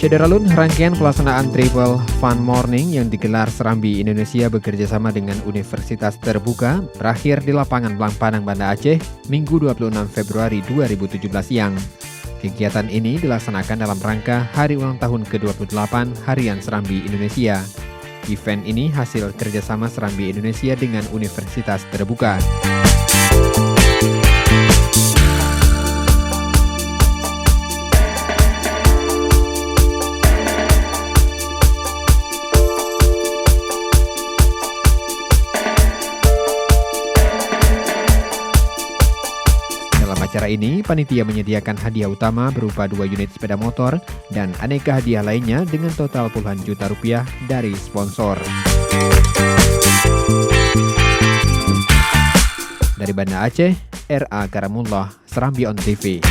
Cederalun, rangkaian pelaksanaan Travel Fun Morning yang digelar Serambi Indonesia bekerjasama dengan Universitas Terbuka berakhir di lapangan Blang Padang, Banda Aceh, Minggu 26 Februari 2017 siang. Kegiatan ini dilaksanakan dalam rangka Hari Ulang Tahun ke-28 Harian Serambi Indonesia. Event ini hasil kerjasama Serambi Indonesia dengan Universitas Terbuka. Dalam acara ini, panitia menyediakan hadiah utama berupa 2 unit sepeda motor dan aneka hadiah lainnya dengan total puluhan juta rupiah dari sponsor. Dari Banda Aceh, R.A. Karamullah, Serambi On TV.